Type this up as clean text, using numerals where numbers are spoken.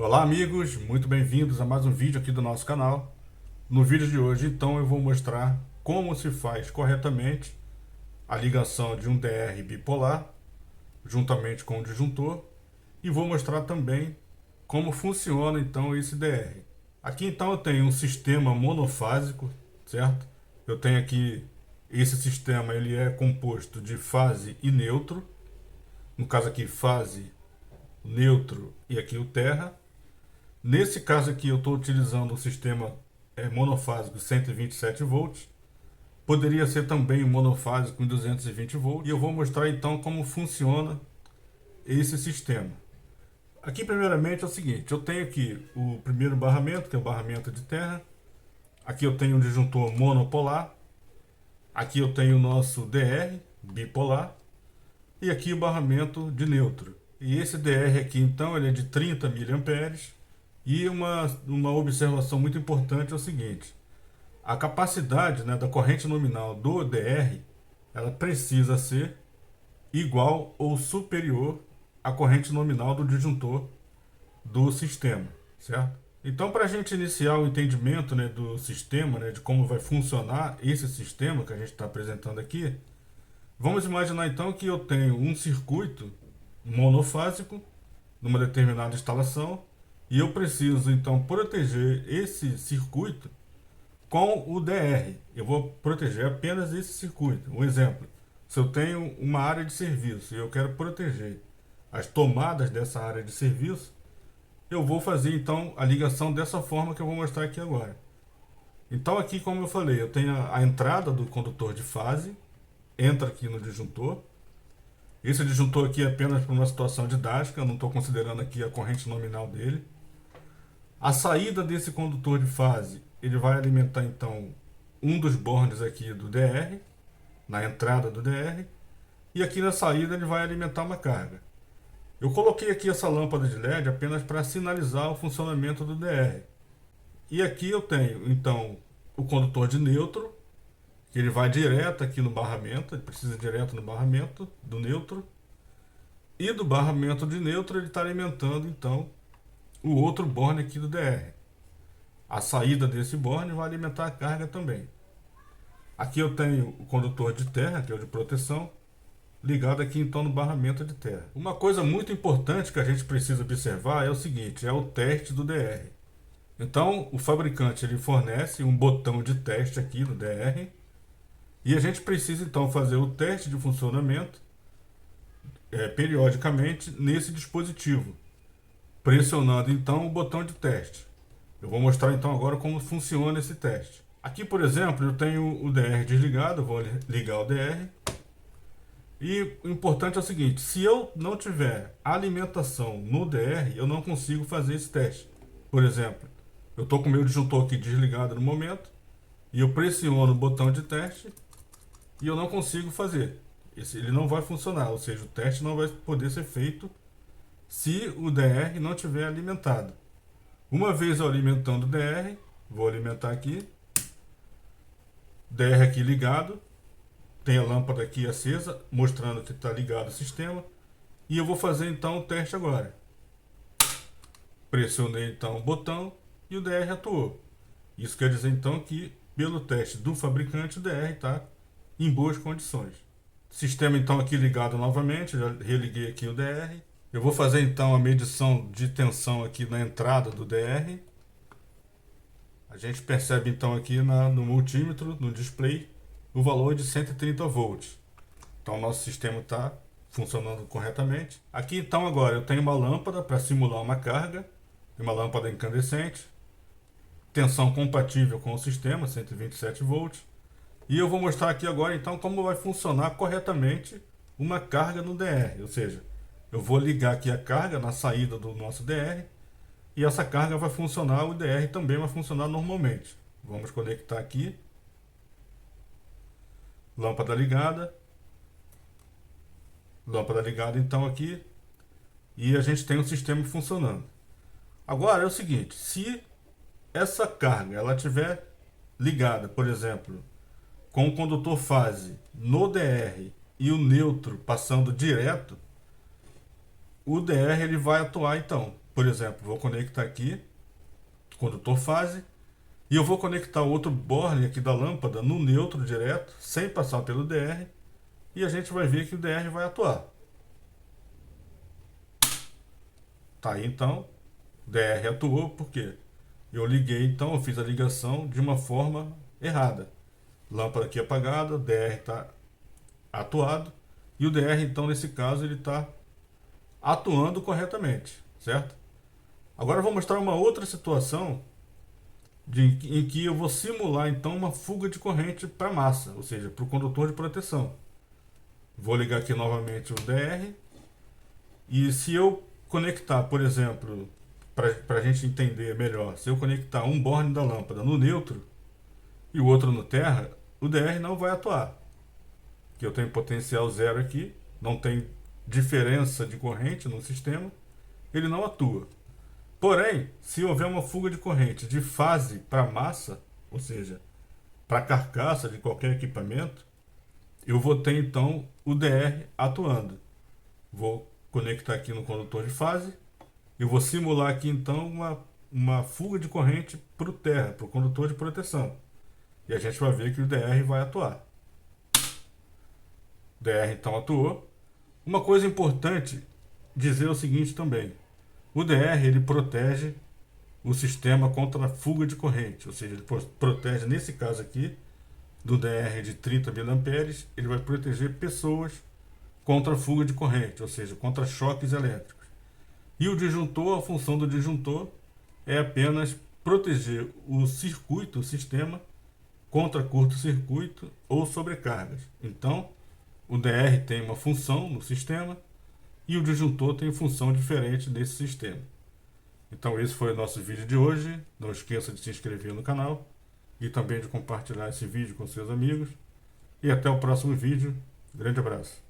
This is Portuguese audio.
Olá amigos, muito bem-vindos a mais um vídeo aqui do nosso canal. No vídeo de hoje então eu vou mostrar como se faz corretamente a ligação de um DR bipolar juntamente com o disjuntor e vou mostrar também como funciona então esse DR. Aqui então eu tenho um sistema monofásico, certo? Eu tenho aqui esse sistema, ele é composto de fase e neutro, no caso aqui fase, neutro e aqui o terra. Nesse caso aqui eu estou utilizando o sistema monofásico 127 volts. Poderia ser também um monofásico em 220 volts. E eu vou mostrar então como funciona esse sistema. Aqui primeiramente é o seguinte, eu tenho aqui o primeiro barramento, que é o barramento de terra. Aqui eu tenho um disjuntor monopolar. Aqui eu tenho o nosso DR bipolar. E aqui o barramento de neutro. E esse DR aqui então ele é de 30 mA. E uma observação muito importante é o seguinte: a capacidade, né, da corrente nominal do DR, ela precisa ser igual ou superior à corrente nominal do disjuntor do sistema, certo? Então, para a gente iniciar o entendimento, né, do sistema, né, de como vai funcionar esse sistema que a gente está apresentando aqui, vamos imaginar então que eu tenho um circuito monofásico numa determinada instalação. E eu preciso então proteger esse circuito com o DR. Eu vou proteger apenas esse circuito. Um exemplo: se eu tenho uma área de serviço e eu quero proteger as tomadas dessa área de serviço, eu vou fazer então a ligação dessa forma que eu vou mostrar aqui agora. Então aqui, como eu falei, eu tenho a entrada do condutor de fase, entra aqui no disjuntor. Esse disjuntor aqui é apenas para uma situação didática, eu não estou considerando aqui a corrente nominal dele. A saída desse condutor de fase, ele vai alimentar então um dos bornes aqui do DR, na entrada do DR, e aqui na saída ele vai alimentar uma carga. Eu coloquei aqui essa lâmpada de LED apenas para sinalizar o funcionamento do DR. E aqui eu tenho então o condutor de neutro, que ele vai direto aqui no barramento, ele precisa ir direto no barramento do neutro, e do barramento de neutro ele está alimentando então o outro borne aqui do DR. A saída desse borne vai alimentar a carga também. Aqui eu tenho o condutor de terra, que é o de proteção, ligado aqui então no barramento de terra. Uma coisa muito importante que a gente precisa observar é o seguinte, é o teste do DR. Então o fabricante ele fornece um botão de teste aqui no DR e a gente precisa então fazer o teste de funcionamento periodicamente nesse dispositivo, pressionando então o botão de teste. Eu vou mostrar então agora como funciona esse teste. Aqui, por exemplo, eu tenho o DR desligado, eu vou ligar o DR. E o importante é o seguinte, se eu não tiver alimentação no DR, eu não consigo fazer esse teste. Por exemplo, eu estou com o meu disjuntor aqui desligado no momento, e eu pressiono o botão de teste, e eu não consigo fazer. Ele não vai funcionar, ou seja, o teste não vai poder ser feito se o DR não tiver alimentado. Uma vez eu alimentando o DR, vou alimentar aqui, DR aqui ligado, tem a lâmpada aqui acesa, mostrando que está ligado o sistema, e eu vou fazer então o teste agora. Pressionei então o botão e o DR atuou. Isso quer dizer então que, pelo teste do fabricante, o DR está em boas condições. Sistema então aqui ligado novamente, já religuei aqui o DR. Eu vou fazer então a medição de tensão aqui na entrada do DR. A gente percebe então aqui no multímetro, no display, o valor de 130 volts. Então o nosso sistema está funcionando corretamente. Aqui então agora eu tenho uma lâmpada para simular uma carga, uma lâmpada incandescente, tensão compatível com o sistema, 127 volts. E eu vou mostrar aqui agora então como vai funcionar corretamente uma carga no DR, ou seja, eu vou ligar aqui a carga na saída do nosso DR e essa carga vai funcionar, o DR também vai funcionar normalmente. Vamos conectar aqui. Lâmpada ligada então aqui, e a gente tem o sistema funcionando. Agora é o seguinte, se essa carga ela estiver ligada, por exemplo, com o condutor fase no DR e o neutro passando direto, o DR ele vai atuar então. por exemplo, vou conectar aqui, condutor fase, e eu vou conectar outro borne aqui da lâmpada no neutro direto, sem passar pelo DR, e a gente vai ver que o DR vai atuar. Tá aí então, o DR atuou, por quê? Eu liguei, então eu fiz a ligação de uma forma errada. Lâmpada aqui apagada, o DR está atuado, e o DR então nesse caso ele está atuando corretamente, certo? Agora eu vou mostrar uma outra situação em que eu vou simular então uma fuga de corrente para massa, ou seja, para o condutor de proteção. Vou ligar aqui novamente o DR, e se eu conectar, por exemplo, para a gente entender melhor, se eu conectar um borne da lâmpada no neutro e o outro no terra, o DR não vai atuar, porque eu tenho potencial zero aqui, não tem diferença de corrente no sistema, ele não atua. Porém, se houver uma fuga de corrente de fase para massa, ou seja, para carcaça de qualquer equipamento, eu vou ter então o DR atuando. Vou conectar aqui no condutor de fase, eu vou simular aqui então uma fuga de corrente para o terra, para o condutor de proteção. E a gente vai ver que o DR vai atuar. O DR então atuou. Uma coisa importante dizer é o seguinte também. O DR ele protege o sistema contra a fuga de corrente, ou seja, ele protege, nesse caso aqui, do DR de 30 mA, ele vai proteger pessoas contra a fuga de corrente, ou seja, contra choques elétricos. E o disjuntor, a função do disjuntor é apenas proteger o circuito, o sistema, contra curto-circuito ou sobrecargas. Então, o DR tem uma função no sistema e o disjuntor tem função diferente desse sistema. Então esse foi o nosso vídeo de hoje. Não esqueça de se inscrever no canal e também de compartilhar esse vídeo com seus amigos. E até o próximo vídeo. Grande abraço.